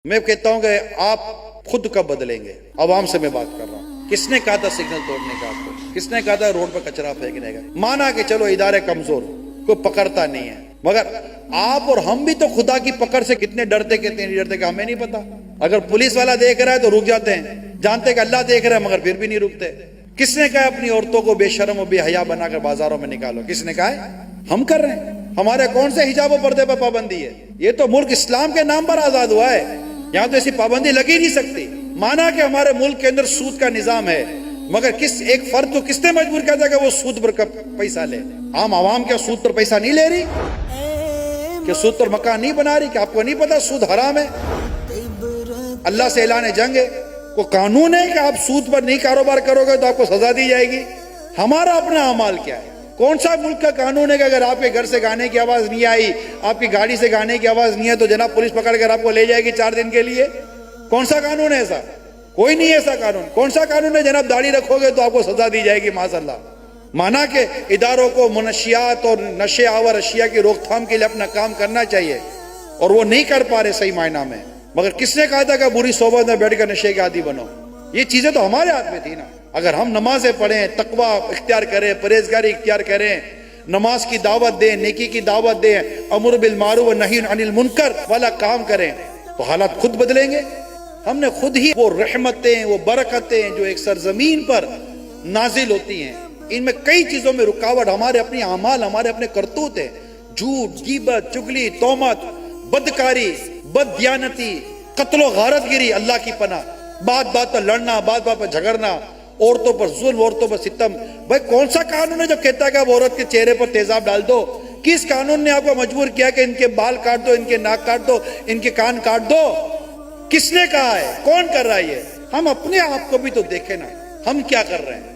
میں کہتا ہوں کہ آپ خود کب بدلیں گے؟ عوام سے میں بات کر رہا ہوں۔ کس نے کہا تھا سگنل توڑنے کا آپ کو؟ کس نے کہا تھا روڈ پر کچرا پھینکنے کا؟ مانا کہ چلو ادارے کمزور، کوئی پکڑتا نہیں ہے، مگر آپ اور ہم بھی تو خدا کی پکڑ سے کتنے ڈرتے، کتنے نہیں ڈرتے کہ ہمیں نہیں پتا۔ اگر پولیس والا دیکھ رہا ہے تو رک جاتے ہیں، جانتے کہ اللہ دیکھ رہا ہے مگر پھر بھی نہیں رکتے۔ کس نے کہا اپنی عورتوں کو بے شرم و بے حیا بنا کر بازاروں میں نکالو؟ کس نے کہا ہے؟ ہم کر رہے ہیں۔ ہمارے کون سے حجاب و پردے پر پابندی ہے؟ یہ تو ملک اسلام کے نام پر آزاد ہوا ہے، یہاں تو ایسی پابندی لگی نہیں سکتی۔ مانا کہ ہمارے ملک کے اندر سود کا نظام ہے، مگر کس ایک فرد کو کس نے مجبور کیا تھا کہ وہ سود پر پیسہ لے؟ عام عوام کیا سود پر پیسہ نہیں لے رہی؟ کہ سود پر مکان نہیں بنا رہی؟ کہ آپ کو نہیں پتا سود حرام ہے؟ اللہ سے اعلان جنگ ہے، کوئی قانون ہے کہ آپ سود پر نہیں کاروبار کرو گے تو آپ کو سزا دی جائے گی؟ ہمارا اپنا اعمال کیا ہے؟ کون سا ملک کا قانون ہے کہ اگر آپ کے گھر سے گانے کی آواز نہیں آئی، آپ کی گاڑی سے گانے کی آواز نہیں ہے تو جناب پولیس پکڑ کر آپ کو لے جائے گی 4 دن کے لیے؟ کون سا قانون ہے ایسا؟ کوئی نہیں ہے ایسا قانون۔ کون سا قانون ہے جناب داڑھی رکھو گے تو آپ کو سزا دی جائے گی معاذ اللہ؟ مانا کہ اداروں کو منشیات اور نشے آور اشیاء کی روک تھام کے لیے اپنا کام کرنا چاہیے، اور وہ نہیں کر پا رہے صحیح معنی میں۔ مگر کس نے کہا تھا کہ بری صحبت میں بیٹھ کر نشے کے عادی بنو؟ یہ چیزیں تو ہمارے ہاتھ میں تھی نا۔ اگر ہم نمازیں پڑھیں، تقوی اختیار کریں، پرہیزگاری اختیار کریں، نماز کی دعوت دیں، نیکی کی دعوت دیں، امر بالمعروف و نہی عن المنکر والا کام کریں، تو حالات خود بدلیں گے۔ ہم نے خود ہی وہ رحمتیں، وہ برکتیں جو ایک سرزمین پر نازل ہوتی ہیں، ان میں کئی چیزوں میں رکاوٹ ہمارے اپنی اعمال، ہمارے اپنے کرتوت ہیں۔ جھوٹ، غیبت، چگلی، تہمت، بدکاری، بددیانتی، قتل و غارت گیری، اللہ کی پناہ، بات بات پر لڑنا، بات بات پر جھگڑنا، عورتوں پر ظلم، عورتوں پر ستم۔ بھائی کون سا قانون ہے جو کہتا ہے کہ اب عورت کے چہرے پر تیزاب ڈال دو؟ کس قانون نے آپ کو مجبور کیا کہ ان کے بال کاٹ دو، ان کے ناک کاٹ دو، ان کے کان کاٹ دو؟ کس نے کہا ہے؟ کون کر رہا ہے یہ؟ ہم اپنے آپ کو بھی تو دیکھیں نا، ہم کیا کر رہے ہیں؟